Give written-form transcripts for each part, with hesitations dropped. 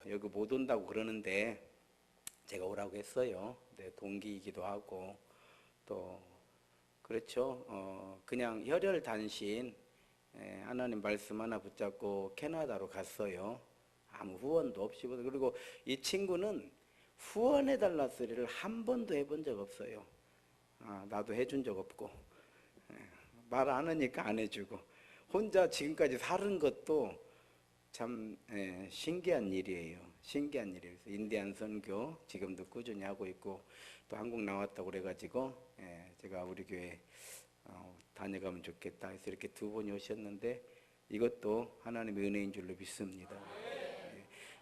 여기 못 온다고 그러는데 제가 오라고 했어요. 내 동기이기도 하고 또 그렇죠. 그냥 혈혈단신 하나님 말씀 하나 붙잡고 캐나다로 갔어요. 아무 후원도 없이. 그리고 이 친구는 후원해달라 소리를 한 번도 해본 적 없어요. 나도 해준 적 없고 말 안 하니까 안 해주고 혼자 지금까지 사는 것도 참 신기한 일이에요. 신기한 일이에요. 그래서 인디안 선교 지금도 꾸준히 하고 있고 또 한국 나왔다고 그래가지고 제가 우리 교회 다녀가면 좋겠다 해서 이렇게 두 분이 오셨는데 이것도 하나님의 은혜인 줄로 믿습니다.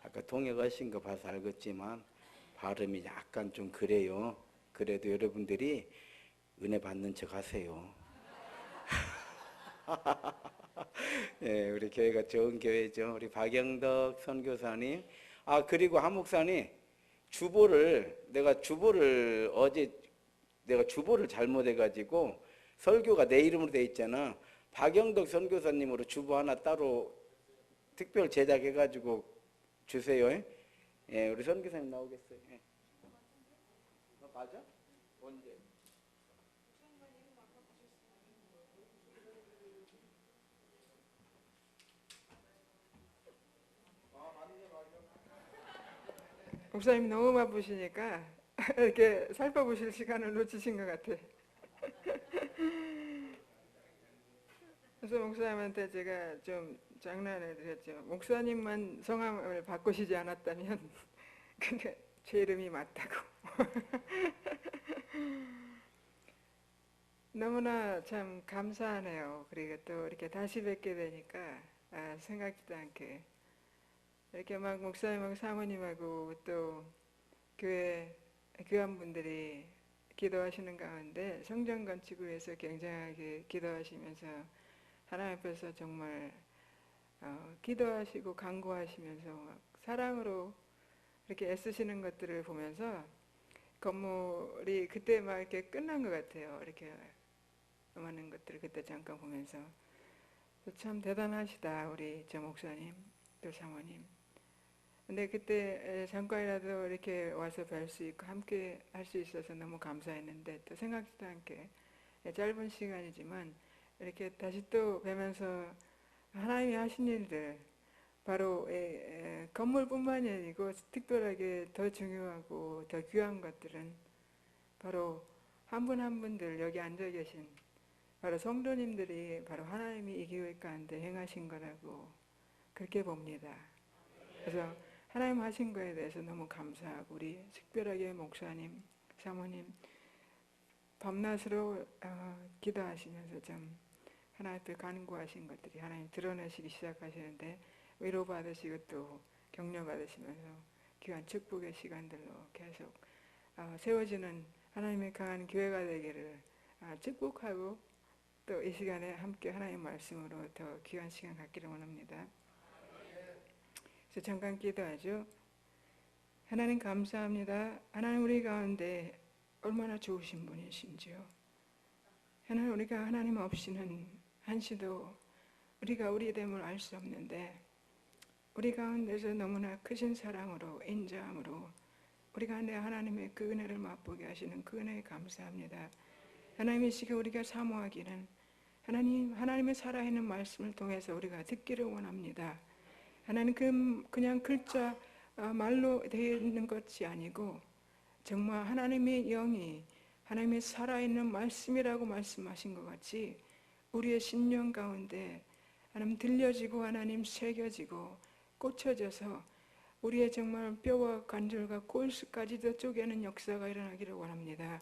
아까 통역하신 거 봐서 알겠지만 발음이 약간 좀 그래요. 그래도 여러분들이 은혜 받는 척 하세요. 우리 교회가 좋은 교회죠. 우리 박영덕 선교사님. 그리고 한 목사님, 어제 내가 주보를 잘못해가지고 설교가 내 이름으로 돼 있잖아. 박영덕 선교사님으로 주보 하나 따로 특별 제작해가지고 주세요. 우리 선교사님 나오겠어요. 맞아? 언제? 목사님 너무 바쁘시니까 이렇게 살펴보실 시간을 놓치신 것 같아. 그래서 목사님한테 제가 좀 장난을 드렸죠. 목사님만 성함을 바꾸시지 않았다면 그게 제 이름이 맞다고. 너무나 참 감사하네요. 그리고 또 이렇게 다시 뵙게 되니까 생각지도 않게 이렇게 막 목사님하고 사모님하고 또 교회 교환분들이 기도하시는 가운데 성전 건축을 위해서 굉장하게 기도하시면서 하나님 앞에서 정말 기도하시고 간구하시면서 막 사랑으로 이렇게 애쓰시는 것들을 보면서 건물이 그때 막 이렇게 끝난 것 같아요. 이렇게 많은 것들을 그때 잠깐 보면서 참 대단하시다 우리 저 목사님 또 사모님. 근데 그때 잠깐이라도 이렇게 와서 뵐 수 있고 함께 할 수 있어서 너무 감사했는데 또 생각지도 않게 짧은 시간이지만 이렇게 다시 또 뵈면서 하나님이 하신 일들 바로 건물뿐만이 아니고 특별하게 더 중요하고 더 귀한 것들은 바로 한 분 한 분들 여기 앉아 계신 바로 성도님들이 바로 하나님이 이 교회 가운데 행하신 거라고 그렇게 봅니다. 그래서 하나님 하신 거에 대해서 너무 감사하고 우리 특별하게 목사님, 사모님 밤낮으로 기도하시면서 좀 하나님 앞에 간구하신 것들이 하나님 드러내시기 시작하시는데 위로받으시고 또 격려받으시면서 귀한 축복의 시간들로 계속 세워지는 하나님의 강한 교회가 되기를 축복하고 또 이 시간에 함께 하나님의 말씀으로 더 귀한 시간 갖기를 원합니다. 그래서 잠깐 기도하죠. 하나님 감사합니다. 하나님 우리 가운데 얼마나 좋으신 분이신지요. 하나님 우리가 하나님 없이는 한시도 우리가 우리 됨을 알 수 없는데 우리 가운데서 너무나 크신 사랑으로 인자함으로 우리 가운데 하나님의 그 은혜를 맛보게 하시는 그 은혜에 감사합니다. 하나님 이 시간 우리가 사모하기는 하나님의 살아있는 말씀을 통해서 우리가 듣기를 원합니다. 하나님 그냥 글자 말로 되어 있는 것이 아니고 정말 하나님의 영이 하나님의 살아있는 말씀이라고 말씀하신 것 같이 우리의 심령 가운데 하나님 들려지고 하나님 새겨지고 꽂혀져서 우리의 정말 뼈와 관절과 골수까지도 쪼개는 역사가 일어나기를 원합니다.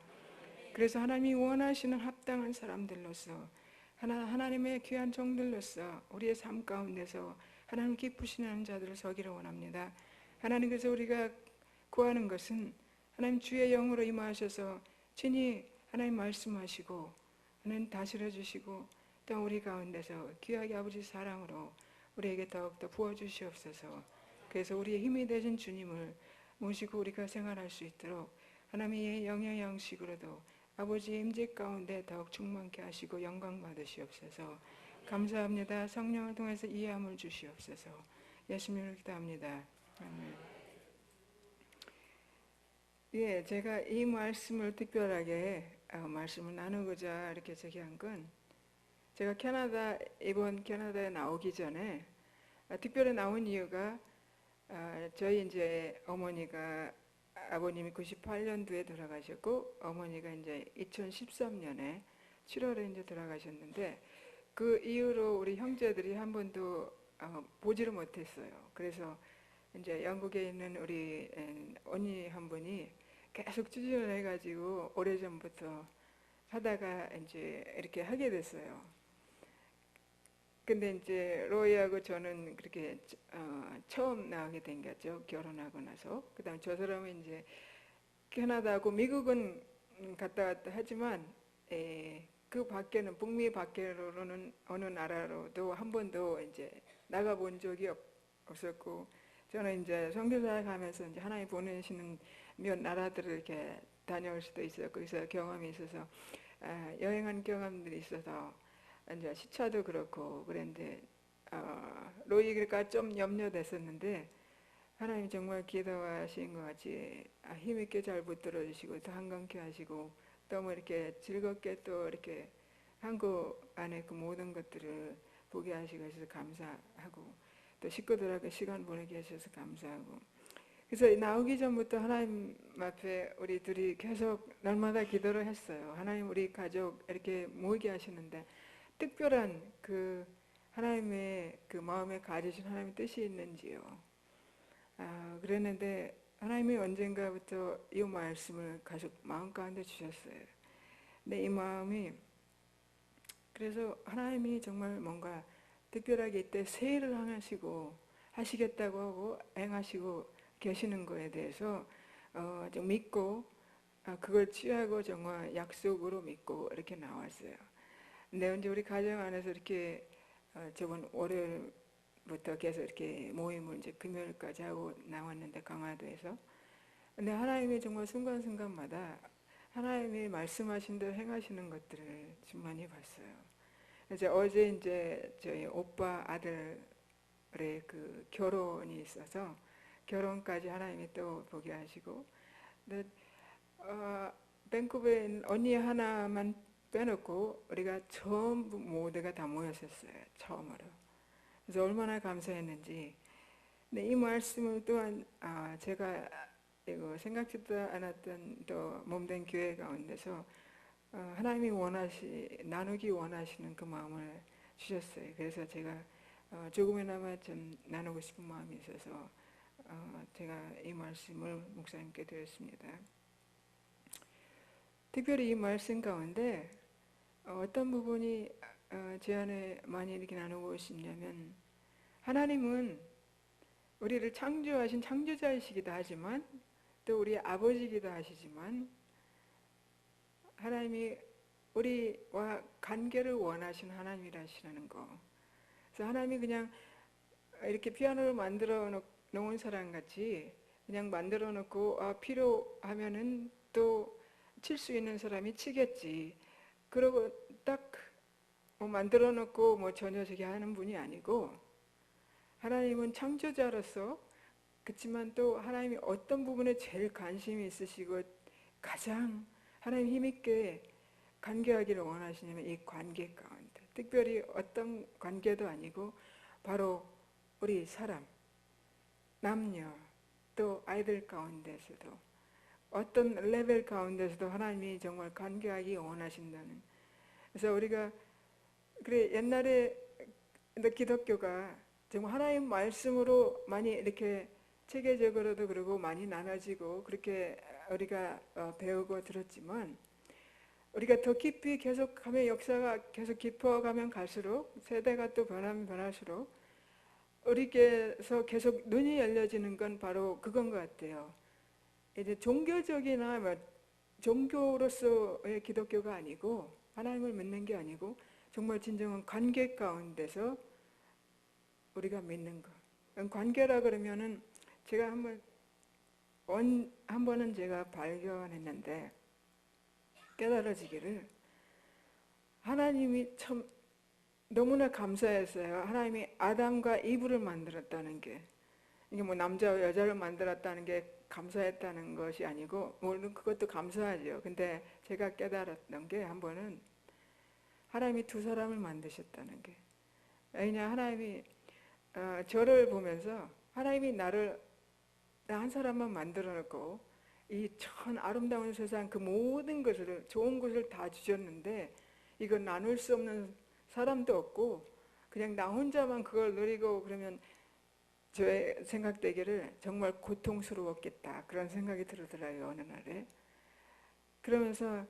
그래서 하나님이 원하시는 합당한 사람들로서 하나님의 귀한 종들로서 우리의 삶 가운데서 하나님 기쁘시는 자들을 서기를 원합니다. 하나님께서 우리가 구하는 것은 하나님 주의 영으로 임하셔서 친히 하나님 말씀하시고 하나님 다스려 주시고 또 우리 가운데서 귀하게 아버지 사랑으로 우리에게 더욱더 부어주시옵소서. 그래서 우리의 힘이 되신 주님을 모시고 우리가 생활할 수 있도록 하나님의 영의 양식으로도 아버지의 임재 가운데 더욱 충만케 하시고 영광 받으시옵소서. 감사합니다. 성령을 통해서 이해함을 주시옵소서. 예수님으로 기도합니다. 아멘. 예, 제가 이 말씀을 특별하게 말씀을 나누고자 이렇게 제기한 건 제가 이번 캐나다에 나오기 전에 특별히 나온 이유가 저희 이제 아버님이 98년도에 돌아가셨고 어머니가 이제 2013년에 7월에 이제 돌아가셨는데 그 이후로 우리 형제들이 한 번도 보지를 못했어요. 그래서 이제 영국에 있는 우리 언니 한 분이 계속 추진을 해가지고 오래전부터 하다가 이제 이렇게 하게 됐어요. 근데 이제 로이하고 저는 그렇게 처음 나오게 된 거죠. 결혼하고 나서. 그다음 저 사람은 이제 캐나다하고 미국은 갔다 왔다 하지만 그 밖에는 북미 밖으로는 어느 나라로도 한 번도 이제 나가본 적이 없었고 저는 이제 선교사에 가면서 이제 하나님 보내시는 몇 나라들을 이렇게 다녀올 수도 있었고 그래서 경험이 있어서 여행한 경험들이 있어서 이제 시차도 그렇고 그랬는데 로이가 좀 염려됐었는데 하나님 정말 기도하신 것 같이 힘있게 잘 붙들어 주시고 또 한강케 하시고 또 뭐 이렇게 즐겁게 또 이렇게 한국 안에 그 모든 것들을 보게 하시고 해서 감사하고 또 식구들하고 시간 보내게 하셔서 감사하고 그래서 나오기 전부터 하나님 앞에 우리 둘이 계속 날마다 기도를 했어요. 하나님 우리 가족 이렇게 모이게 하시는데 특별한 그 하나님의 그 마음에 가지신 하나님의 뜻이 있는지요. 그랬는데 하나님이 언젠가부터 이 말씀을 가족 마음 가운데 주셨어요. 근데 이 마음이 그래서 하나님이 정말 뭔가 특별하게 이때 세일을 하시겠다고 하고 행하시고 계시는 거에 대해서 좀 믿고 그걸 취하고 정말 약속으로 믿고 이렇게 나왔어요. 근데 이제 우리 가정 안에서 이렇게 저번 월요일부터 계속 이렇게 모임을 이제 금요일까지 하고 나왔는데 강화도에서 근데 하나님이 정말 순간순간마다 하나님이 말씀하신 대로 행하시는 것들을 좀 많이 봤어요. 그래서 어제 이제 저희 오빠 아들의 그 결혼이 있어서 결혼까지 하나님이 또 보게 하시고 근데 밴쿠버에 있는 언니 하나만 빼놓고 우리가 전부 모두가 다 모였었어요. 처음으로. 그래서 얼마나 감사했는지. 근데 이 말씀을 또한 제가 이거 생각지도 않았던 또 몸된 교회 가운데서 하나님이 나누기 원하시는 그 마음을 주셨어요. 그래서 제가 조금이나마 좀 나누고 싶은 마음이 있어서 제가 이 말씀을 목사님께 드렸습니다. 특별히 이 말씀 가운데 어떤 부분이 제 안에 많이 이렇게 나누고 싶냐면 하나님은 우리를 창조하신 창조자이시기도 하지만 또 우리 아버지이기도 하시지만 하나님이 우리와 관계를 원하시는 하나님이라시는 거. 그래서 하나님이 그냥 이렇게 피아노를 만들어 놓은 사람 같이 그냥 만들어 놓고 필요하면은 또 칠 수 있는 사람이 치겠지. 그러고 딱 만들어 놓고 전혀 저기 하는 분이 아니고 하나님은 창조자로서 그렇지만 또 하나님이 어떤 부분에 제일 관심이 있으시고 가장 하나님 힘있게 관계하기를 원하시냐면 이 관계 가운데 특별히 어떤 관계도 아니고 바로 우리 사람, 남녀, 또 아이들 가운데서도 어떤 레벨 가운데서도 하나님이 정말 관계하기 원하신다는 그래서 우리가 그래 옛날에 기독교가 정말 하나님 말씀으로 많이 이렇게 체계적으로도 그러고 많이 나눠지고 그렇게 우리가 배우고 들었지만 우리가 더 깊이 계속하면 역사가 계속 깊어가면 갈수록 세대가 또 변하면 변할수록 우리께서 계속 눈이 열려지는 건 바로 그건 것 같아요. 이제 종교적이나 종교로서의 기독교가 아니고 하나님을 믿는 게 아니고 정말 진정한 관계 가운데서 우리가 믿는 것. 관계라 그러면은 제가 한 번은 제가 발견했는데 깨달아지기를 하나님이 참 너무나 감사했어요. 하나님이 아담과 이브를 만들었다는 게. 이게 뭐 남자와 여자를 만들었다는 게 감사했다는 것이 아니고, 물론 그것도 감사하죠. 근데 제가 깨달았던 게 한 번은 하나님이 두 사람을 만드셨다는 게. 왜냐, 하나님이 저를 보면서 하나님이 나를 나 한 사람만 만들어 놓고 이 전 아름다운 세상 그 모든 것을 좋은 것을 다 주셨는데 이거 나눌 수 없는 사람도 없고 그냥 나 혼자만 그걸 누리고 그러면 저의 생각되기를 정말 고통스러웠겠다 그런 생각이 들더라고요 어느 날에. 그러면서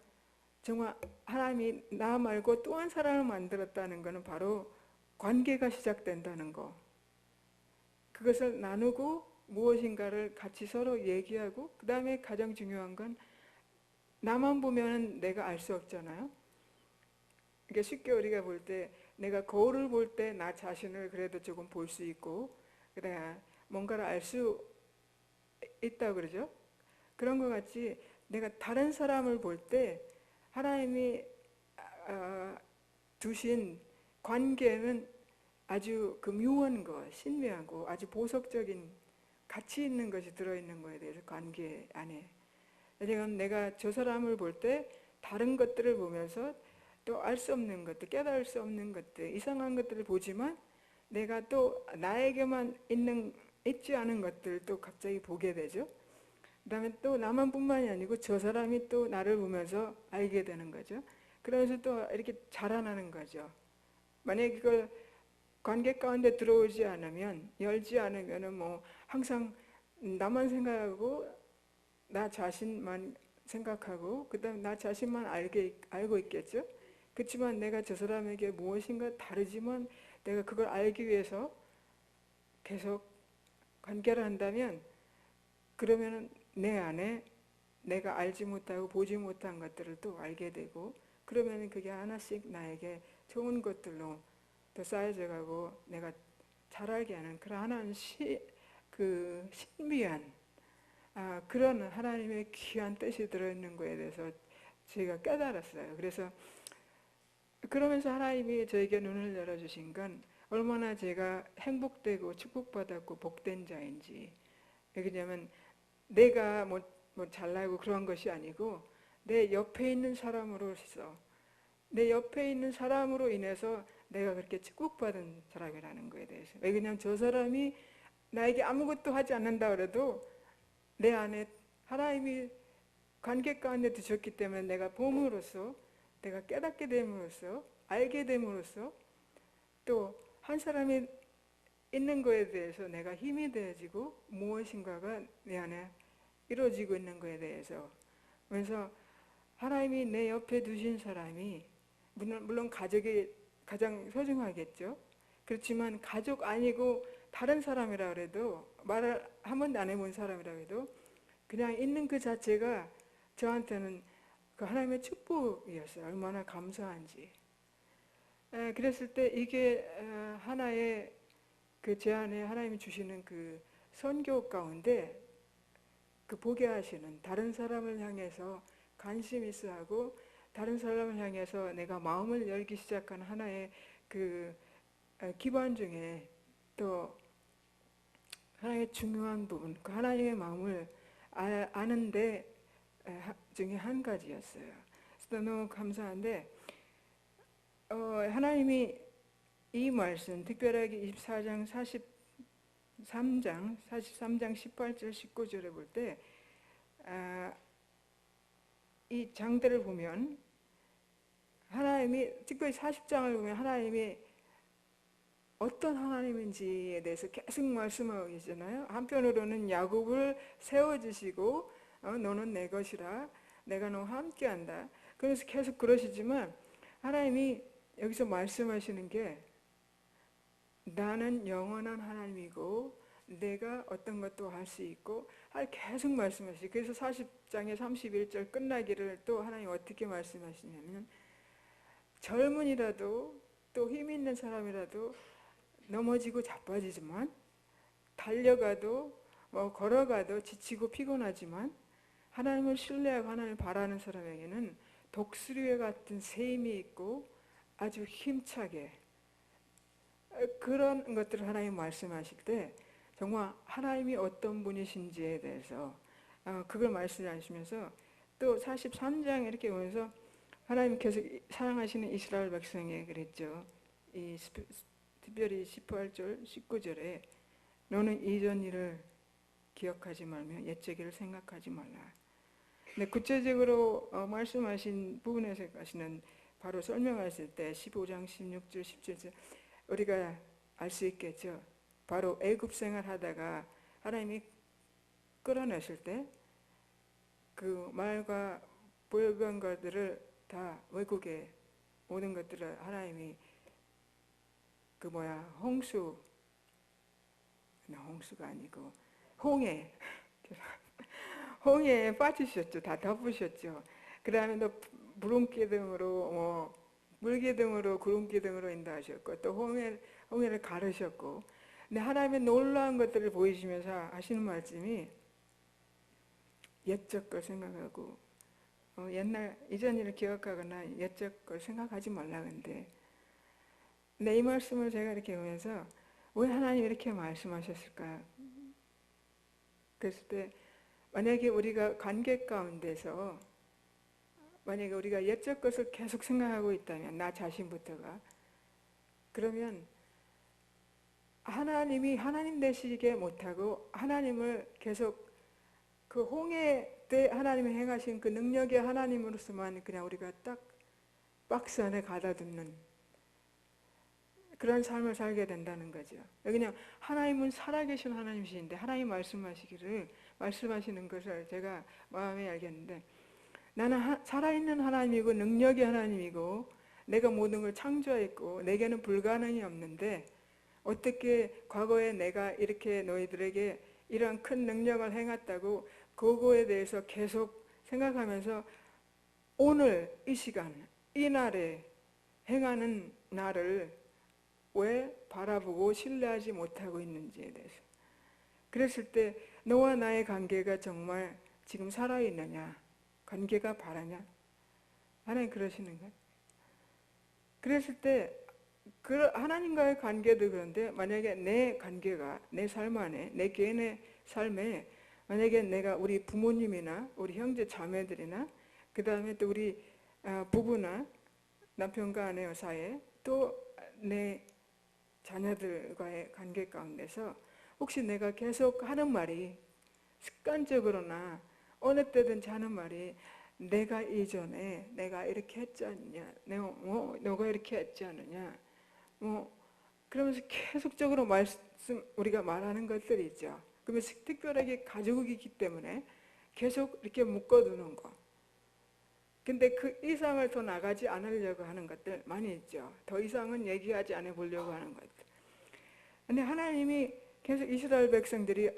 정말 하나님이 나 말고 또 한 사람을 만들었다는 것은 바로 관계가 시작된다는 거. 그것을 나누고 무엇인가를 같이 서로 얘기하고 그 다음에 가장 중요한 건 나만 보면 내가 알 수 없잖아요. 그러니까 쉽게 우리가 볼 때 내가 거울을 볼 때 나 자신을 그래도 조금 볼 수 있고 그래야 뭔가를 알 수 있다고 그러죠. 그런 것 같이 내가 다른 사람을 볼 때 하나님이 두신 관계는 아주 그 묘한 거, 신비하고 아주 보석적인 가치 있는 것이 들어있는 거에 대해서 관계 안에. 지금 내가 저 사람을 볼 때 다른 것들을 보면서 또 알 수 없는 것들, 깨달을 수 없는 것들, 이상한 것들을 보지만 내가 또 나에게만 있지 않은 것들을 또 갑자기 보게 되죠. 그 다음에 또 나만 뿐만이 아니고 저 사람이 또 나를 보면서 알게 되는 거죠. 그러면서 또 이렇게 자라나는 거죠. 만약에 그걸 관계 가운데 들어오지 않으면, 열지 않으면 뭐 항상 나만 생각하고 나 자신만 생각하고 그 다음에 나 자신만 알고 있겠죠. 그렇지만 내가 저 사람에게 무엇인가 다르지만 내가 그걸 알기 위해서 계속 관계를 한다면 그러면 내 안에 내가 알지 못하고 보지 못한 것들을 또 알게 되고 그러면 그게 하나씩 나에게 좋은 것들로 더 쌓여져 가고 내가 잘 알게 하는 그런 하나는 그 신비한 그런 하나님의 귀한 뜻이 들어있는 거에 대해서 제가 깨달았어요. 그래서 그러면서 하나님이 저에게 눈을 열어주신 건 얼마나 제가 행복되고 축복받았고 복된 자인지. 왜냐하면 내가 뭐 잘나고 그런 것이 아니고 내 옆에 있는 사람으로서 내 옆에 있는 사람으로 인해서 내가 그렇게 축복받은 사람이라는 거에 대해서. 왜냐하면 저 사람이 나에게 아무것도 하지 않는다 그래도 내 안에 하나님이 관계 가운데 두셨기 때문에 내가 봄으로써 내가 깨닫게 됨으로써 알게 됨으로써 또 한 사람이 있는 거에 대해서 내가 힘이 되어지고 무엇인가가 내 안에 이루어지고 있는 거에 대해서. 그래서 하나님이 내 옆에 두신 사람이 물론 가족이 가장 소중하겠죠. 그렇지만 가족 아니고 다른 사람이라 그래도 말을 한 번도 안 해본 사람이라 해도 그냥 있는 그 자체가 저한테는 그 하나님의 축복이었어요. 얼마나 감사한지. 그랬을 때 이게 하나의 그 제 안에 하나님이 주시는 그 선교 가운데 그 보게 하시는 다른 사람을 향해서 관심 있어 하고 다른 사람을 향해서 내가 마음을 열기 시작한 하나의 그 기반 중에 또 하나의 중요한 부분, 그 하나님의 마음을 아는데 중에 한 가지였어요. 그래서 너무 감사한데 하나님이 이 말씀, 특별하게 24장 43장 18절 19절에 볼 때 이 장들을 보면 하나님이 특별히 40장을 보면 하나님이 어떤 하나님인지에 대해서 계속 말씀하고 계시잖아요. 한편으로는 야곱을 세워주시고 너는 내 것이라 내가 너와 함께한다. 그래서 계속 그러시지만 하나님이 여기서 말씀하시는 게 나는 영원한 하나님이고 내가 어떤 것도 할 수 있고 계속 말씀하시고 그래서 40장의 31절 끝나기를 또 하나님 어떻게 말씀하시냐면 젊은이라도 또 힘 있는 사람이라도 넘어지고 자빠지지만 달려가도 뭐 걸어가도 지치고 피곤하지만 하나님을 신뢰하고 하나님을 바라는 사람에게는 독수리와 같은 새 힘이 있고 아주 힘차게 그런 것들을 하나님 말씀하실 때 정말 하나님이 어떤 분이신지에 대해서 그걸 말씀하시면서 또 43장 이렇게 보면서 하나님 계속 사랑하시는 이스라엘 백성에 그랬죠. 이 특별히 18절, 19절에 너는 이전 일을 기억하지 말며 옛적 일을 생각하지 말라. 근데 구체적으로 말씀하신 부분에서 가시는 바로 설명하실 때 15장 16절 17절 우리가 알 수 있겠죠. 바로 애굽 생활 하다가 하나님이 끌어내실 때 그 말과 보였던 것들을 다 외국에 모든 것들을 하나님이 홍수가 아니고 홍해 홍해에 빠지셨죠. 다 덮으셨죠. 그 다음에 또 구름 물기둥으로 구름기둥으로 인도하셨고 또 홍해를 가르셨고. 근데 하나님의 놀라운 것들을 보이시면서 하시는 말씀이 옛적 걸 생각하고 이전 일을 기억하거나 옛적 걸 생각하지 말라. 근데 이 말씀을 제가 이렇게 보면서 왜 하나님 이렇게 말씀하셨을까? 그랬을 때 만약에 우리가 관계 가운데서 만약에 우리가 옛적 것을 계속 생각하고 있다면 나 자신부터가 그러면 하나님이 하나님 되시게 못하고 하나님을 계속 그 홍해 때 하나님이 행하신 그 능력의 하나님으로서만 그냥 우리가 딱 박스 안에 가다듬는 그런 삶을 살게 된다는 거죠. 그냥 하나님은 살아계신 하나님이신데 하나님 말씀하시는 것을 제가 마음에 알겠는데 나는 살아있는 하나님이고 능력의 하나님이고 내가 모든 걸 창조했고 내게는 불가능이 없는데 어떻게 과거에 내가 이렇게 너희들에게 이러한 큰 능력을 행했다고 그거에 대해서 계속 생각하면서 오늘 이 시간 이 날에 행하는 나를 왜 바라보고 신뢰하지 못하고 있는지에 대해서 그랬을 때 너와 나의 관계가 정말 지금 살아있느냐 관계가 바라냐 하나님 그러시는 거예요. 그랬을 때 하나님과의 관계도 그런데 만약에 내 관계가 내 삶 안에 내 개인의 삶에 만약에 내가 우리 부모님이나 우리 형제 자매들이나 그 다음에 또 우리 부부나 남편과 아내 사이에 또 내 자녀들과의 관계 가운데서 혹시 내가 계속 하는 말이 습관적으로나 어느 때든지 하는 말이 내가 이전에 내가 이렇게 했지 않느냐 너가 이렇게 했지 않느냐 그러면서 계속적으로 우리가 말하는 것들이 있죠. 그러면서 특별하게 가족이기 때문에 계속 이렇게 묶어두는 거. 근데 그 이상을 더 나가지 않으려고 하는 것들 많이 있죠. 더 이상은 얘기하지 않아 보려고 하는 것들. 근데 하나님이 계속 이스라엘 백성들이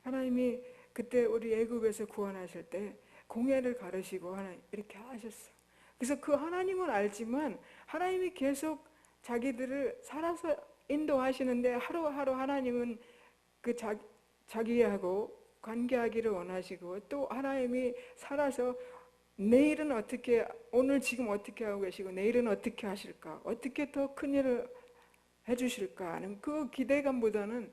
하나님이 그때 우리 애굽에서 구원하실 때 공회를 가르시고 하나님 이렇게 하셨어. 그래서 그 하나님은 알지만 하나님이 계속 자기들을 살아서 인도하시는데 하루하루 하나님은 그 자기하고 관계하기를 원하시고 또 하나님이 살아서 내일은 어떻게 오늘 지금 어떻게 하고 계시고 내일은 어떻게 하실까 어떻게 더 큰 일을 해주실까 하는 그 기대감보다는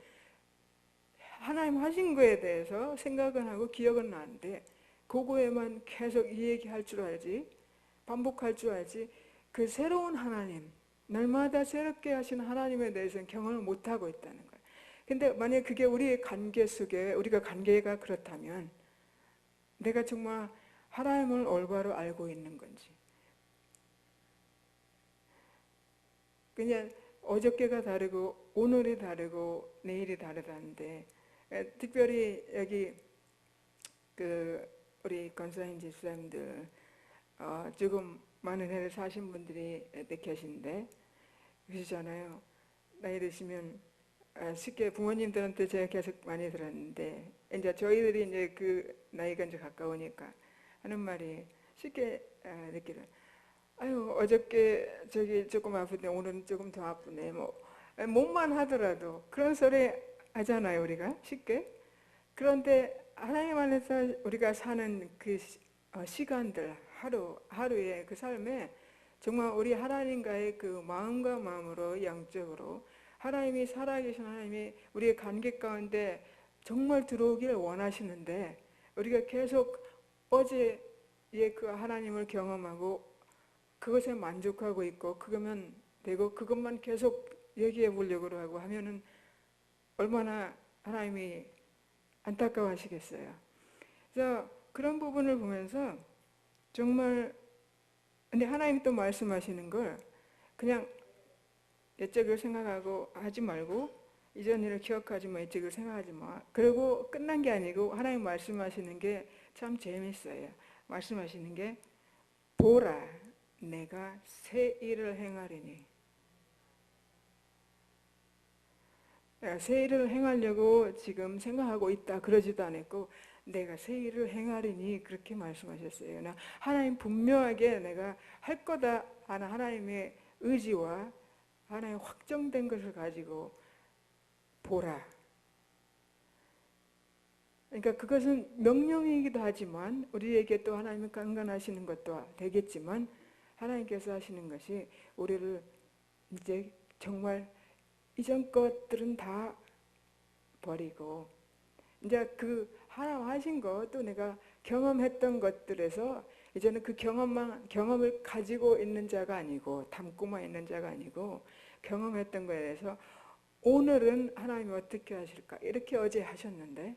하나님 하신 거에 대해서 생각은 하고 기억은 나는데 그거에만 계속 이 얘기할 줄 알지 반복할 줄 알지 그 새로운 하나님 날마다 새롭게 하신 하나님에 대해서는 경험을 못하고 있다는 거예요. 근데 만약 그게 우리의 관계 속에 우리가 관계가 그렇다면 내가 정말 하나님을 올바로 알고 있는 건지 그냥 어저께가 다르고 오늘이 다르고 내일이 다르다는데 특별히 여기 우리 권사님 집사님들 조금 많은 해를 사신 분들이 계신데 그러시잖아요. 나이 드시면 쉽게 부모님들한테 제가 계속 많이 들었는데 이제 저희들이 이제 그 나이가 이제 가까우니까 하는 말이 쉽게 느끼는 아유 어저께 저기 조금 아픈데 오늘은 조금 더 아프네 몸만 하더라도 그런 소리 하잖아요 우리가 쉽게. 그런데 하나님 안에서 우리가 사는 그 시간들 하루의 그 삶에 정말 우리 하나님과의 그 마음과 마음으로 영적으로 하나님이 살아계신 하나님이 우리의 관계 가운데 정말 들어오길 원하시는데 우리가 계속 어제의 그 하나님을 경험하고 그것에 만족하고 있고 그거면 되고 그것만 계속 얘기해 보려고 하고 하면은 얼마나 하나님이 안타까워하시겠어요. 그래서 그런 부분을 보면서 정말 근데 하나님이 또 말씀하시는 걸 그냥 옛적을 생각하고 하지 말고 이전 일을 기억하지 마, 옛적을 생각하지 마. 그리고 끝난 게 아니고 하나님 말씀하시는 게 참 재밌어요. 말씀하시는 게 보라 내가 새 일을 행하리니. 내가 새 일을 행하려고 지금 생각하고 있다 그러지도 않았고 내가 새 일을 행하리니 그렇게 말씀하셨어요. 하나님 분명하게 내가 할 거다 하는 하나님의 의지와 하나님 확정된 것을 가지고 보라. 그러니까 그것은 명령이기도 하지만 우리에게 또 하나님이 강간하시는 것도 되겠지만 하나님께서 하시는 것이 우리를 이제 정말 이전 것들은 다 버리고 이제 그 하나님 하신 것 또 내가 경험했던 것들에서 이제는 그 경험을 가지고 있는 자가 아니고 담고만 있는 자가 아니고 경험했던 거에 대해서 오늘은 하나님이 어떻게 하실까 이렇게 어제 하셨는데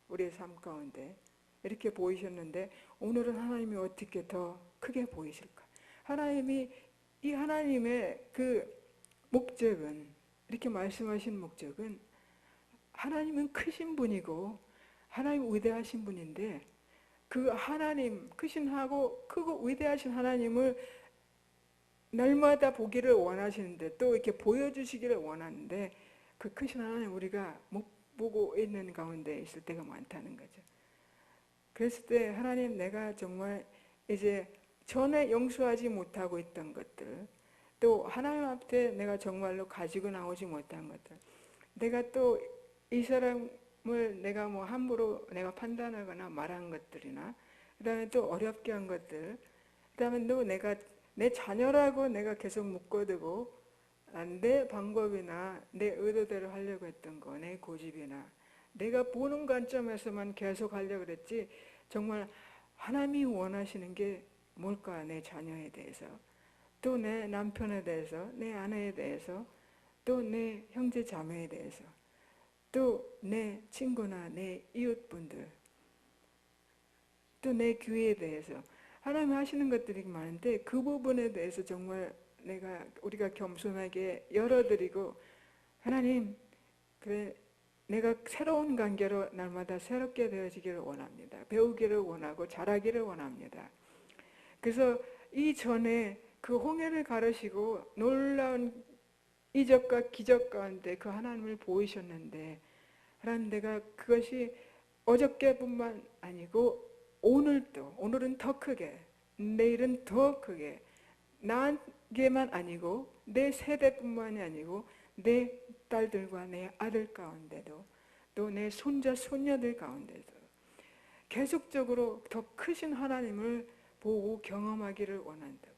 우리의 삶 가운데 이렇게 보이셨는데 오늘은 하나님이 어떻게 더 크게 보이실까? 하나님이 이 하나님의 그 목적은 이렇게 말씀하신 목적은 하나님은 크신 분이고 하나님 위대하신 분인데 그 하나님 크신하고 크고 위대하신 하나님을 날마다 보기를 원하시는데 또 이렇게 보여주시기를 원하는데 그 크신 하나님 우리가 못 보고 있는 가운데 있을 때가 많다는 거죠. 그랬을 때 하나님 내가 정말 이제 전에 용서하지 못하고 있던 것들 또 하나님 앞에 내가 정말로 가지고 나오지 못한 것들 내가 또 이 사람을 내가 뭐 함부로 내가 판단하거나 말한 것들이나 그 다음에 또 어렵게 한 것들 그 다음에 또 내가 내 자녀라고 내가 계속 묶어두고 내 방법이나 내 의도대로 하려고 했던 거, 내 고집이나 내가 보는 관점에서만 계속 하려고 그랬지 정말 하나님이 원하시는 게 뭘까? 내 자녀에 대해서 또 내 남편에 대해서 내 아내에 대해서 또 내 형제 자매에 대해서 또 내 친구나 내 이웃분들 또 내 교회에 대해서 하나님이 하시는 것들이 많은데 그 부분에 대해서 정말 우리가 겸손하게 열어드리고 하나님 그래 내가 새로운 관계로 날마다 새롭게 되어지기를 원합니다. 배우기를 원하고 자라기를 원합니다. 그래서 이전에 그 홍해를 가르시고 놀라운 이적과 기적 가운데 그 하나님을 보이셨는데 하나님 내가 그것이 어저께뿐만 아니고 오늘은 더 크게 내일은 더 크게 나에게만 아니고 내 세대뿐만이 아니고 내 딸들과 내 아들 가운데도 또 내 손자 손녀들 가운데도 계속적으로 더 크신 하나님을 보고 경험하기를 원한다고.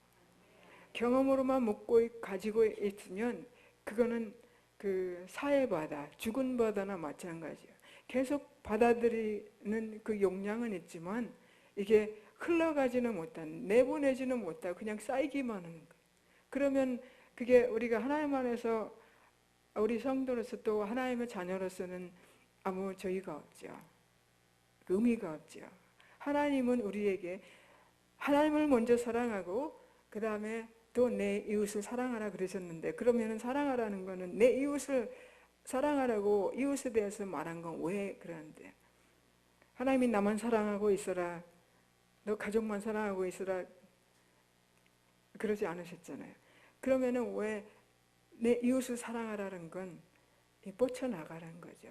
경험으로만 가지고 있으면 그거는 그 사회바다, 죽은 바다나 마찬가지야. 계속 받아들이는 그 용량은 있지만 이게 흘러가지는 못한, 내보내지는 못하고 그냥 쌓이기만 하는 거예요. 그러면 그게 우리가 하나님 안에서 우리 성도로서 또 하나님의 자녀로서는 아무 저희가 없죠. 의미가 없죠. 하나님은 우리에게 하나님을 먼저 사랑하고 그 다음에 또 내 이웃을 사랑하라 그러셨는데 그러면은 사랑하라는 거는 내 이웃을 사랑하라고 이웃에 대해서 말한 건 왜 그러는데 하나님이 나만 사랑하고 있어라 너 가족만 사랑하고 있어라 그러지 않으셨잖아요. 그러면은 왜 내 이웃을 사랑하라는 건 뻗쳐나가라는 거죠.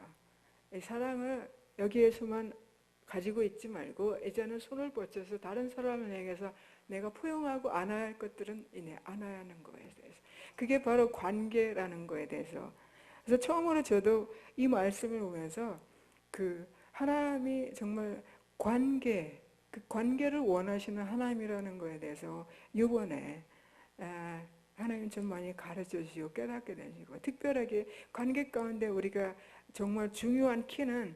이 사랑을 여기에서만 가지고 있지 말고 이제는 손을 뻗쳐서 다른 사람을 향해서 내가 포용하고 안아야 할 것들은 안아야 하는 거에 대해서 그게 바로 관계라는 거에 대해서 그래서 처음으로 저도 이 말씀을 보면서 그 하나님이 정말 그 관계를 원하시는 하나님이라는 거에 대해서 이번에 하나님 좀 많이 가르쳐 주시고 깨닫게 되시고, 특별하게 관계 가운데 우리가 정말 중요한 키는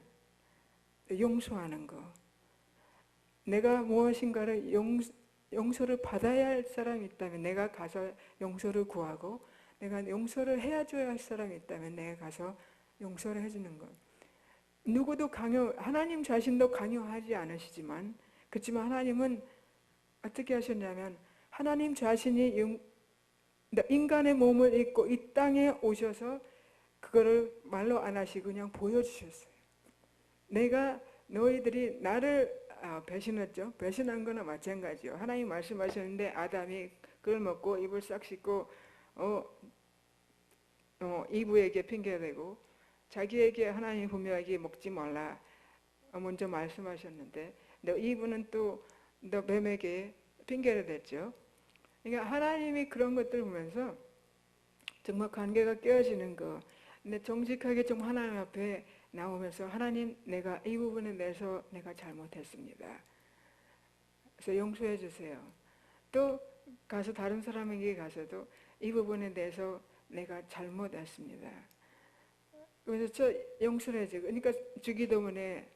용서하는 거. 내가 무엇인가를 용서를 받아야 할 사람이 있다면 내가 가서 용서를 구하고, 내가 용서를 해줘야 할 사람이 있다면 내가 가서 용서를 해주는 것. 누구도 하나님 자신도 강요하지 않으시지만, 그렇지만 하나님은 어떻게 하셨냐면, 하나님 자신이 인간의 몸을 입고 이 땅에 오셔서 그거를 말로 안 하시고 그냥 보여주셨어요. 내가 너희들이 나를 배신했죠. 배신한 거나 마찬가지요. 하나님 말씀하셨는데 아담이 그걸 먹고 입을 싹 씻고 이브에게 핑계대고, 자기에게 하나님 분명하게 먹지 말라 먼저 말씀하셨는데 이브는 또 너 뱀에게 핑계를 댔죠. 그러니까 하나님이 그런 것들 보면서 정말 관계가 깨어지는 거. 근데 정직하게 좀 하나님 앞에 나오면서, 하나님, 내가 이 부분에 대해서 내가 잘못했습니다. 그래서 용서해 주세요. 또 가서 다른 사람에게 가서도 이 부분에 대해서 내가 잘못했습니다. 그래서 저 용서를 해주고, 그러니까 주기도문에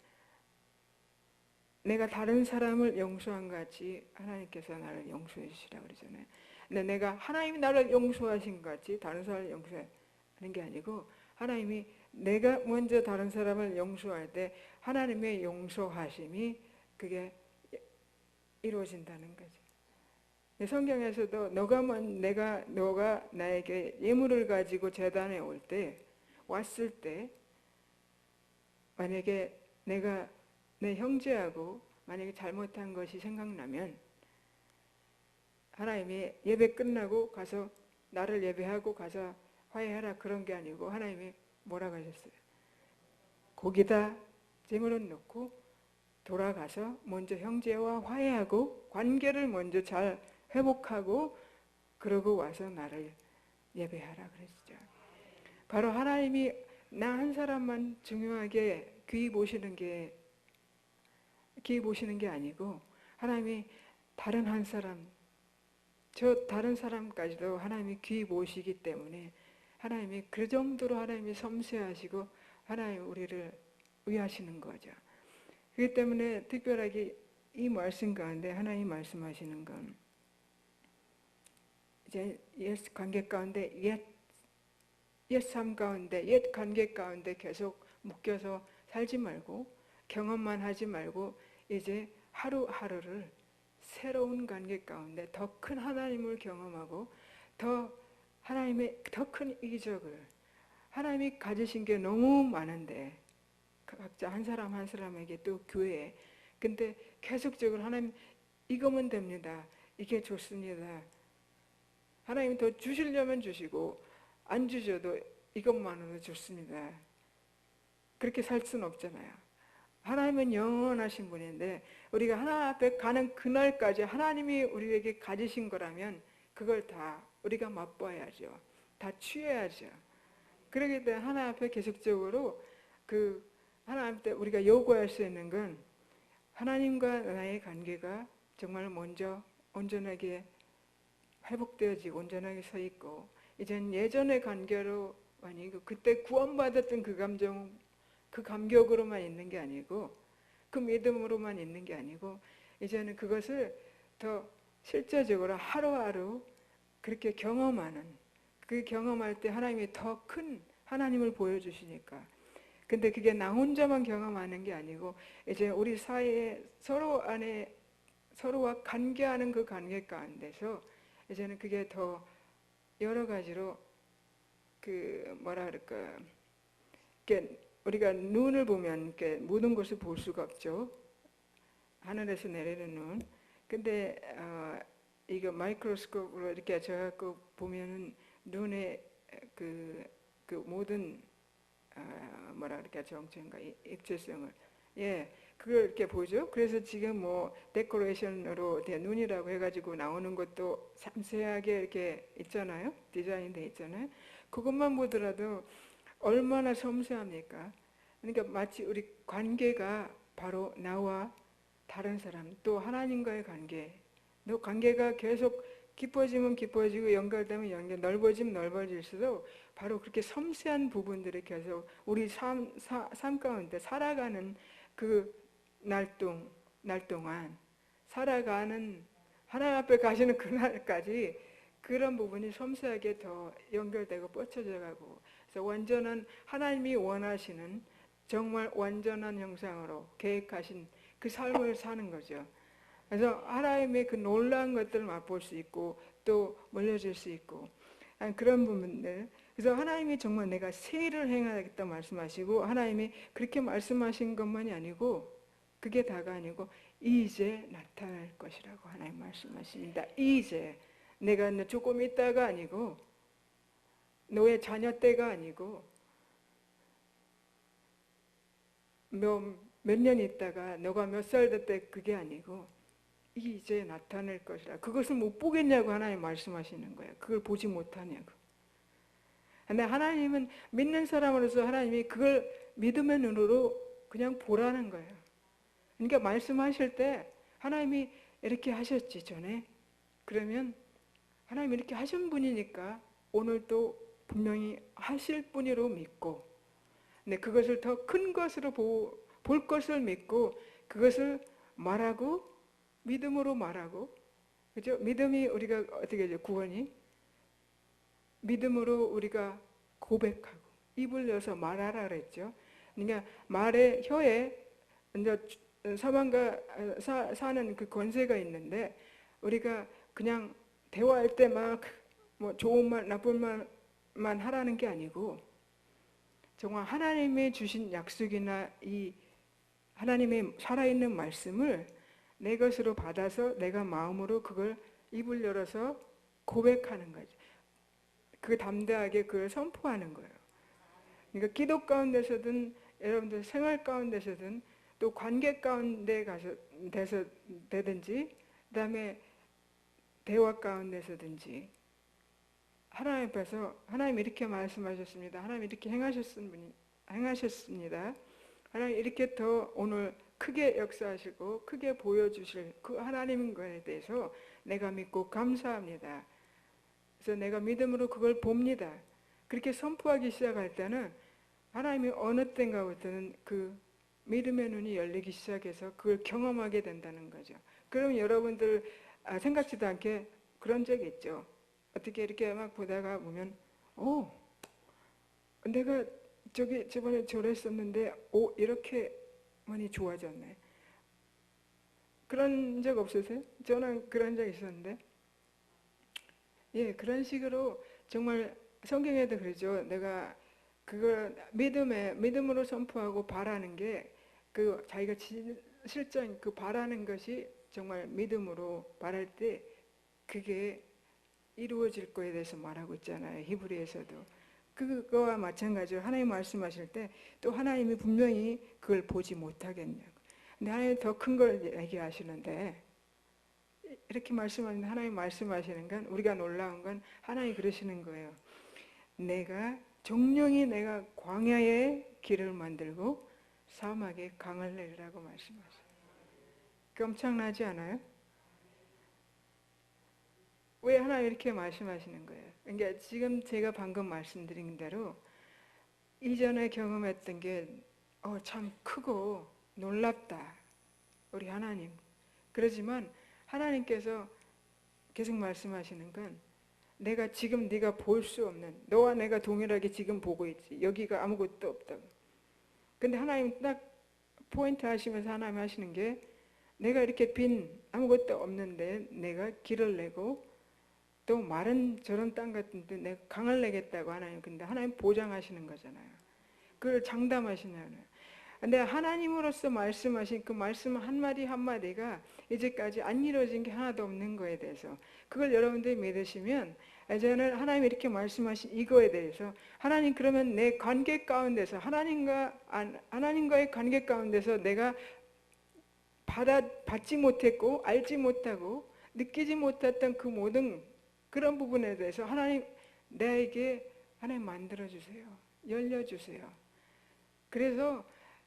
내가 다른 사람을 용서한 같이 하나님께서 나를 용서해 주시라고 그러잖아요. 근데 내가 하나님이 나를 용서하신 것 같이 다른 사람을 용서하는 게 아니고, 하나님이 내가 먼저 다른 사람을 용서할 때 하나님의 용서하심이 그게 이루어진다는 거죠. 성경에서도 너가 나에게 예물을 가지고 제단에 왔을 때 만약에 내가 내 형제하고 만약에 잘못한 것이 생각나면, 하나님이 예배 끝나고 가서 나를 예배하고 가서 화해하라 그런 게 아니고, 하나님이 뭐라고 하셨어요? 거기다 재물을 넣고 돌아가서 먼저 형제와 화해하고 관계를 먼저 잘 회복하고 그러고 와서 나를 예배하라 그랬죠. 바로 하나님이 나 한 사람만 중요하게 귀히 보시는 게 아니고, 하나님이 다른 한 사람, 저 다른 사람까지도 하나님이 귀히 보시기 때문에, 하나님이 그 정도로 하나님이 섬세하시고 하나님 우리를 위하시는 거죠. 그렇기 때문에 특별하게 이 말씀 가운데 하나님 말씀하시는 건, 이제 옛 관계 가운데 옛 삶 가운데 옛 관계 가운데 계속 묶여서 살지 말고, 경험만 하지 말고, 이제 하루하루를 새로운 관계 가운데 더 큰 하나님을 경험하고 하나님의 더 큰 이적을, 하나님이 가지신 게 너무 많은데 각자 한 사람 한 사람에게 또 교회에, 근데 계속적으로 하나님 이거면 됩니다, 이게 좋습니다, 하나님 더 주시려면 주시고 안 주셔도 이것만으로 좋습니다, 그렇게 살 수는 없잖아요. 하나님은 영원하신 분인데 우리가 하나님 앞에 가는 그날까지 하나님이 우리에게 가지신 거라면 그걸 다 우리가 맛봐야죠. 다 취해야죠. 그러기 때문에 하나님 앞에 계속적으로 하나님 앞에 우리가 요구할 수 있는 건, 하나님과 나의 관계가 정말 먼저 온전하게 회복되어지고 온전하게 서 있고, 이젠 예전의 관계로 아니고 그때 구원받았던 그 감격으로만 있는 게 아니고, 그 믿음으로만 있는 게 아니고, 이제는 그것을 더 실제적으로 하루하루 그렇게 경험하는, 그 경험할 때 하나님이 더 큰 하나님을 보여주시니까. 근데 그게 나 혼자만 경험하는 게 아니고, 이제 우리 사이에 서로와 관계하는 그 관계 가운데서 이제는 그게 더 여러 가지로 뭐라 그럴까, 우리가 눈을 보면 모든 것을 볼 수가 없죠. 하늘에서 내리는 눈. 근데 이거 마이크로스코프로 이렇게 저갖고 보면은 눈의 그 모든 뭐라 그럴까, 정체인가 입체성을, 그걸 이렇게 보죠. 그래서 지금 뭐 데코레이션으로 눈이라고 해가지고 나오는 것도 섬세하게 이렇게 있잖아요. 디자인돼 있잖아요. 그것만 보더라도 얼마나 섬세합니까? 그러니까 마치 우리 관계가 바로 나와 다른 사람, 또 하나님과의 관계, 또 관계가 계속 깊어지면 깊어지고 연결되면 넓어지면 넓어질수록 바로 그렇게 섬세한 부분들이 계속 우리 삶 가운데 살아가는 그 날 동안 살아가는 하나님 앞에 가시는 그날까지 그런 부분이 섬세하게 더 연결되고 뻗쳐져 가고, 그래서 완전한 하나님이 원하시는 정말 완전한 형상으로 계획하신 그 삶을 사는 거죠. 그래서 하나님의 그 놀라운 것들을 맛볼 수 있고 또 물려줄 수 있고 그런 부분들. 그래서 하나님이 정말 내가 새 일을 행하겠다 말씀하시고, 하나님이 그렇게 말씀하신 것만이 아니고 그게 다가 아니고 이제 나타날 것이라고 하나님 말씀하십니다. 이제 내가 조금 있다가 아니고 너의 자녀 때가 아니고 몇 년 있다가 너가 몇 살 될 때 그게 아니고 이제 나타날 것이라. 그것을 못 보겠냐고 하나님 말씀하시는 거예요. 그걸 보지 못하냐고. 근데 하나님은 믿는 사람으로서 하나님이 그걸 믿음의 눈으로 그냥 보라는 거예요. 그러니까 말씀하실 때 하나님이 이렇게 하셨지 전에, 그러면 하나님이 이렇게 하신 분이니까 오늘도 분명히 하실 분이로 믿고, 근데 그것을 더 큰 것으로 볼 것을 믿고 그것을 말하고 믿음으로 말하고, 그죠? 믿음이 우리가 어떻게 하죠? 구원이 믿음으로 우리가 고백하고 입을 여서 말하라 그랬죠. 그러니까 말에 혀에 이제 사망과 사는 그 권세가 있는데, 우리가 그냥 대화할 때 막 뭐 좋은 말 나쁜 말만 하라는 게 아니고 정말 하나님의 주신 약속이나 이 하나님의 살아있는 말씀을 내 것으로 받아서 내가 마음으로 그걸 입을 열어서 고백하는 거죠. 그 담대하게 그걸 선포하는 거예요. 그러니까 기도 가운데서든 여러분들 생활 가운데서든 또 관계 가운데 가서 되든지, 그다음에 대화 가운데서든지 하나님 앞에서 하나님 이렇게 말씀하셨습니다. 하나님 이렇게 행하셨습니다. 하나님 이렇게 더 오늘 크게 역사하시고 크게 보여주실 그 하나님인 거에 대해서 내가 믿고 감사합니다. 그래서 내가 믿음으로 그걸 봅니다. 그렇게 선포하기 시작할 때는 하나님이 어느 때인가부터는 그 믿음의 눈이 열리기 시작해서 그걸 경험하게 된다는 거죠. 그럼 여러분들 생각지도 않게 그런 적 있죠. 어떻게 이렇게 막 보다가 보면 내가 저번에 저랬었는데 이렇게 많이 좋아졌네. 그런 적 없으세요? 저는 그런 적 있었는데, 예, 그런 식으로 정말 성경에도 그러죠. 내가 그걸 믿음으로 선포하고 바라는 게 그 자기가 실전 그 바라는 것이 정말 믿음으로 바랄 때 그게 이루어질 거에 대해서 말하고 있잖아요. 히브리에서도. 그거와 마찬가지로 하나님 말씀하실 때 또 하나님이 분명히 그걸 보지 못하겠냐고. 근데 하나님 더 큰 걸 얘기하시는데, 이렇게 말씀하는데 하나님 말씀하시는 건 우리가 놀라운 건 하나님이 그러시는 거예요. 정령이 내가 광야에 길을 만들고 사막에 강을 내리라고 말씀하세요. 엄청나지 않아요? 왜 하나님 이렇게 말씀하시는 거예요? 그러니까 지금 제가 방금 말씀드린 대로 이전에 경험했던 게 참 크고 놀랍다. 우리 하나님. 그러지만 하나님께서 계속 말씀하시는 건 내가 지금 네가 볼 수 없는, 너와 내가 동일하게 지금 보고 있지. 여기가 아무것도 없다고. 근데 하나님 딱 포인트 하시면서 하나님 하시는 게 내가 이렇게 빈 아무것도 없는데 내가 길을 내고 또 마른 저런 땅 같은데 내가 강을 내겠다고 하나님. 근데 하나님 보장하시는 거잖아요. 그걸 장담하시냐고요. 근데 하나님으로서 말씀하신 그 말씀 한마디 한마디가 이제까지 안 이루어진 게 하나도 없는 거에 대해서, 그걸 여러분들이 믿으시면 이제는 하나님이 이렇게 말씀하신 이거에 대해서 하나님, 그러면 내 관계 가운데서 하나님과의 관계 가운데서 내가 받지 못했고 알지 못하고 느끼지 못했던 그 모든 그런 부분에 대해서 하나님 나에게 하나님 만들어주세요. 열려주세요. 그래서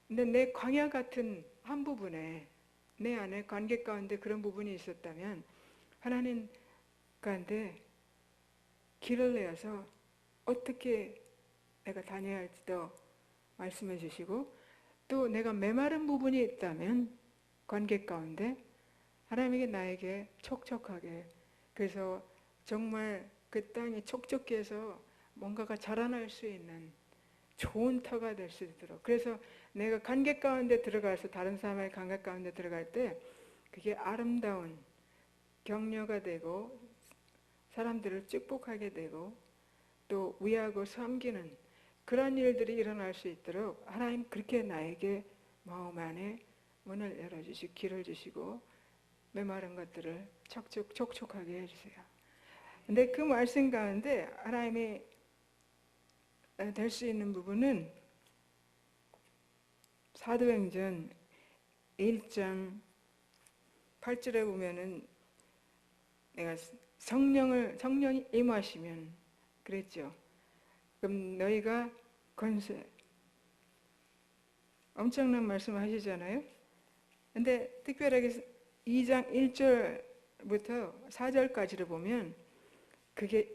내 광야 같은 한 부분에 내 안에 관계 가운데 그런 부분이 있었다면 하나님 가운데 길을 내어서 어떻게 내가 다녀야 할지도 말씀해 주시고, 또 내가 메마른 부분이 있다면 관계 가운데 하나님에게 나에게 촉촉하게, 그래서 정말 그 땅이 촉촉히 해서 뭔가가 자라날 수 있는 좋은 터가 될 수 있도록, 그래서 내가 관계 가운데 들어가서 다른 사람의 관계 가운데 들어갈 때 그게 아름다운 격려가 되고 사람들을 축복하게 되고 또 위하고 섬기는 그런 일들이 일어날 수 있도록 하나님 그렇게 나에게 마음 안에 문을 열어주시고 길을 주시고 메마른 것들을 촉촉하게 해주세요. 근데 그 말씀 가운데 하나님이 될 수 있는 부분은 사도행전 1장 8절에 보면은 내가 성령이 임하시면 그랬죠. 그럼 너희가 권세, 엄청난 말씀을 하시잖아요. 근데 특별하게 2장 1절부터 4절까지를 보면 그게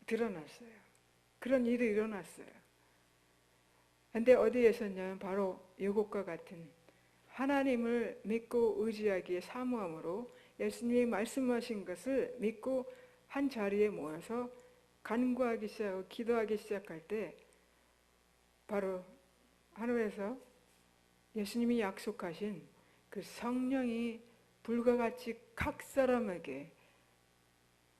드러났어요. 그런 일이 일어났어요. 근데 어디에서냐면 바로 이것과 같은 하나님을 믿고 의지하기에 사모함으로 예수님이 말씀하신 것을 믿고 한 자리에 모여서 간구하기 시작하고 기도하기 시작할 때 바로 하늘에서 예수님이 약속하신 그 성령이 불과 같이 각 사람에게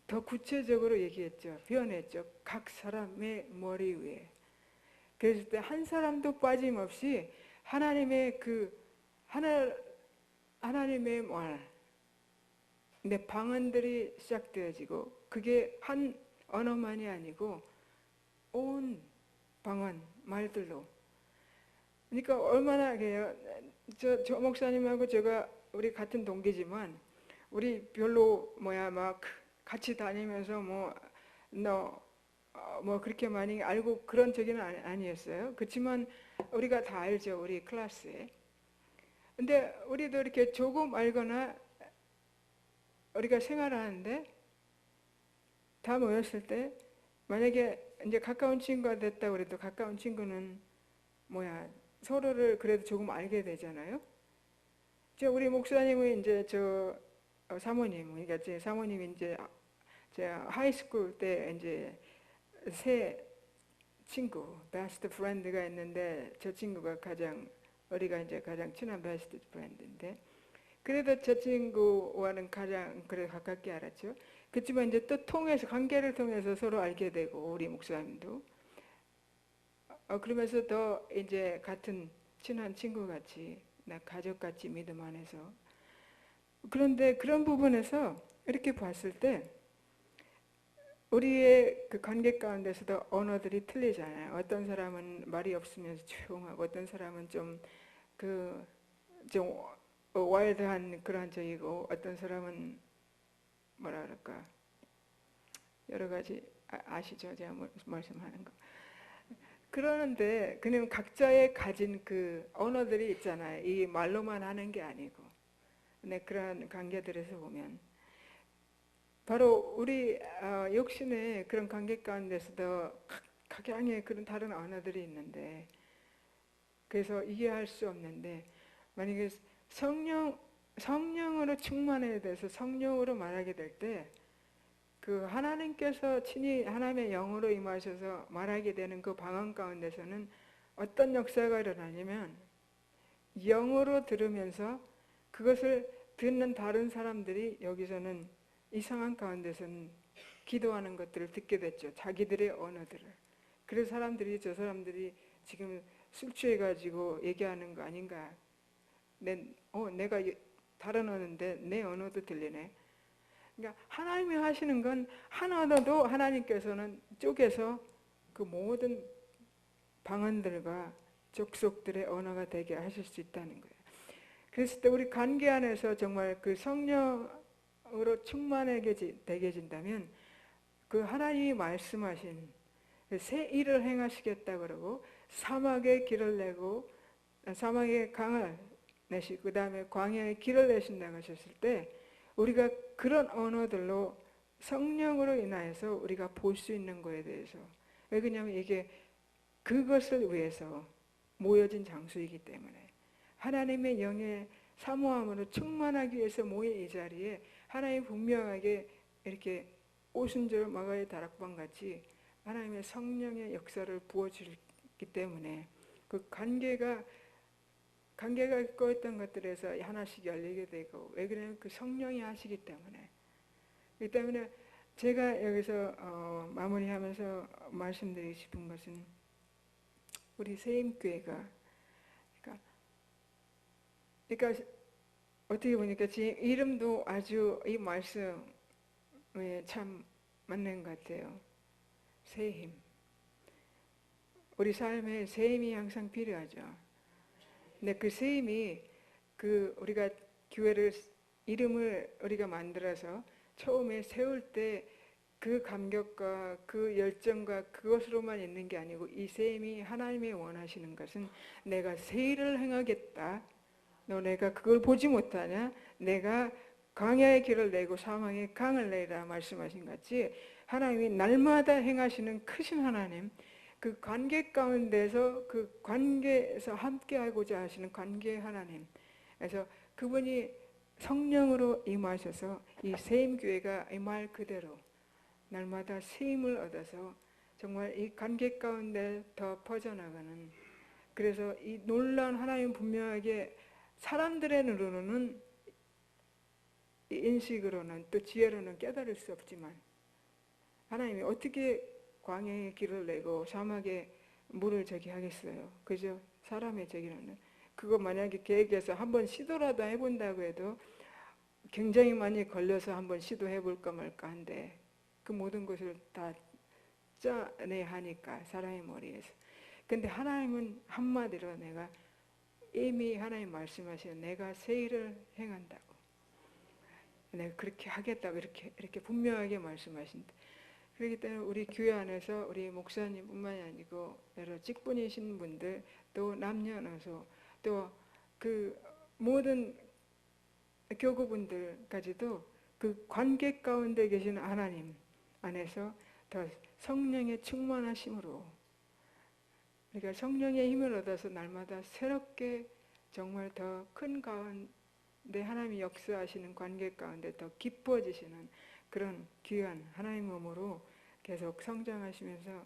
더 구체적으로 얘기했죠. 표현했죠. 각 사람의 머리 위에. 그랬을 때 한 사람도 빠짐없이 하나님의 하나님의 말, 내 방언들이 시작되어지고 그게 한 언어만이 아니고 온 방언, 말들로. 그러니까 얼마나 해요. 저 목사님하고 제가 우리 같은 동기지만 우리 별로 막 같이 다니면서 뭐 그렇게 많이 알고 그런 적은 아니었어요. 그렇지만 우리가 다 알죠. 우리 클래스에. 근데 우리도 이렇게 조금 알거나 우리가 생활하는데 다 모였을 때 만약에 이제 가까운 친구가 됐다고 그래도 가까운 친구는 서로를 그래도 조금 알게 되잖아요. 우리 목사님은 이제 사모님, 그러니까 제 사모님이 이제 제가 하이스쿨 때 이제 새 친구, 베스트 프렌드가 있는데 저 친구가 우리가 이제 가장 친한 베스트 프렌드인데 그래도 저 친구와는 가장 그래 가깝게 알았죠. 그렇지만 이제 또 관계를 통해서 서로 알게 되고 우리 목사님도 그러면서 더 이제 같은 친한 친구 같이 나 가족 같이 믿음 안에서 그런데 그런 부분에서 이렇게 봤을 때 우리의 그 관계 가운데서도 언어들이 틀리잖아요. 어떤 사람은 말이 없으면서 조용하고 어떤 사람은 좀 와일드한 그런 적이고 어떤 사람은 뭐라 그럴까 여러 가지 아시죠? 제가 말씀하는 거. 그러는데 그냥 각자의 가진 그 언어들이 있잖아요. 이 말로만 하는 게 아니고. 근데 그런 관계들에서 보면 바로 우리 육신의 그런 관계 가운데서도 각양의 그런 다른 언어들이 있는데 그래서 이해할 수 없는데 만약에 성령으로 충만해야 돼서 성령으로 말하게 될 때 그 하나님께서 친히 하나님의 영으로 임하셔서 말하게 되는 그 방언 가운데서는 어떤 역사가 일어나냐면 영으로 들으면서 그것을 듣는 다른 사람들이 여기서는 이 상황 가운데서는 기도하는 것들을 듣게 됐죠. 자기들의 언어들을. 그래서 저 사람들이 지금 술 취해가지고 얘기하는 거 아닌가. 내가 다른 언어인데 내 언어도 들리네. 그러니까 하나님이 하시는 건 한 언어도 하나님께서는 쪼개서 그 모든 방언들과 족속들의 언어가 되게 하실 수 있다는 거예요. 그랬을 때 우리 관계 안에서 정말 그 성령으로 충만하게 되게 된다면 그 하나님이 말씀하신 새 일을 행하시겠다 그러고 사막에 길을 내고 사막에 강을 내시고 그 다음에 광야에 길을 내신다고 하셨을 때 우리가 그런 언어들로 성령으로 인하여서 우리가 볼 수 있는 거에 대해서. 왜 그러냐면 이게 그것을 위해서 모여진 장소이기 때문에 하나님의 영의 사모함으로 충만하기 위해서 모인 이 자리에 하나님 분명하게 이렇게 오순절 마가의 다락방 같이 하나님의 성령의 역사를 부어주기 때문에 그 관계가 꺼있던 것들에서 하나씩 열리게 되고, 왜 그러냐면 그 성령이 하시기 때문에. 그렇기 때문에 제가 여기서 마무리하면서 말씀드리고 싶은 것은 우리 세임교회가 그러니까 어떻게 보니까 제 이름도 아주 이 말씀에 참 맞는 것 같아요. 새 힘. 우리 삶에 새 힘이 항상 필요하죠. 근데 그 새 힘이 우리가 교회를 이름을 우리가 만들어서 처음에 세울 때 그 감격과 그 열정과 그것으로만 있는 게 아니고, 이 새 힘이 하나님이 원하시는 것은 내가 새 일을 행하겠다. 너 내가 그걸 보지 못하냐? 내가 광야의 길을 내고 사망의 강을 내라 말씀하신 같이 하나님이 날마다 행하시는 크신 하나님, 그 관계 가운데서 그 관계에서 함께하고자 하시는 관계의 하나님. 그래서 그분이 성령으로 임하셔서 이 세임교회가 이 말 그대로 날마다 세임을 얻어서 정말 이 관계 가운데 더 퍼져나가는, 그래서 이 놀라운 하나님 분명하게 사람들의 눈으로는 인식으로는 또 지혜로는 깨달을 수 없지만 하나님이 어떻게 광야의 길을 내고 사막에 물을 저기 하겠어요. 그죠? 사람의 저기는 그거 만약에 계획해서 한번 시도라도 해본다고 해도 굉장히 많이 걸려서 한번 시도해 볼까 말까 한데 그 모든 것을 다 짜내야 하니까 사람의 머리에서. 근데 하나님은 한마디로 내가 이미 하나님 말씀하시는 내가 새 일을 행한다고, 내가 그렇게 하겠다고 이렇게 분명하게 말씀하신다. 그렇기 때문에 우리 교회 안에서 우리 목사님뿐만이 아니고 여러 직분이신 분들, 또 남녀노소, 또 그 모든 교구분들까지도 그 관계 가운데 계신 하나님 안에서 더 성령의 충만하심으로, 그러니까 성령의 힘을 얻어서 날마다 새롭게 정말 더 큰 가운데 하나님이 역사하시는 관계 가운데 더 깊어지시는 그런 귀한 하나님의 몸으로 계속 성장하시면서,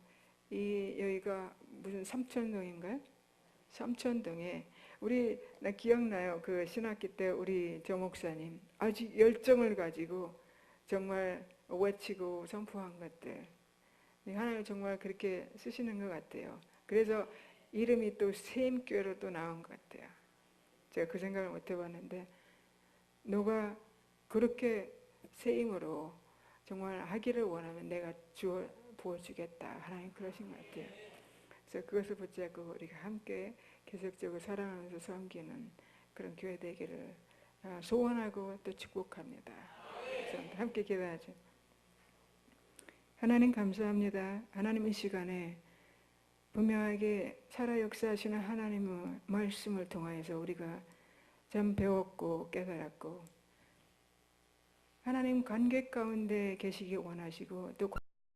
여기가 무슨 삼천동인가요? 삼천동에 나 기억나요. 그 신학기 때 우리 조 목사님 아주 열정을 가지고 정말 외치고 선포한 것들, 하나님 정말 그렇게 쓰시는 것 같아요. 그래서 이름이 또 세임교회로 또 나온 것 같아요. 제가 그 생각을 못 해봤는데, 너가 그렇게 세임으로 정말 하기를 원하면 내가 부어주겠다. 하나님 그러신 것 같아요. 그래서 그것을 붙잡고 우리가 함께 계속적으로 사랑하면서 섬기는 그런 교회 되기를 소원하고 또 축복합니다. 그래서 함께 기도하죠. 하나님 감사합니다. 하나님 이 시간에 분명하게 살아 역사하시는 하나님의 말씀을 통하여서 우리가 참 배웠고 깨달았고, 하나님 관계 가운데 계시기 원하시고 또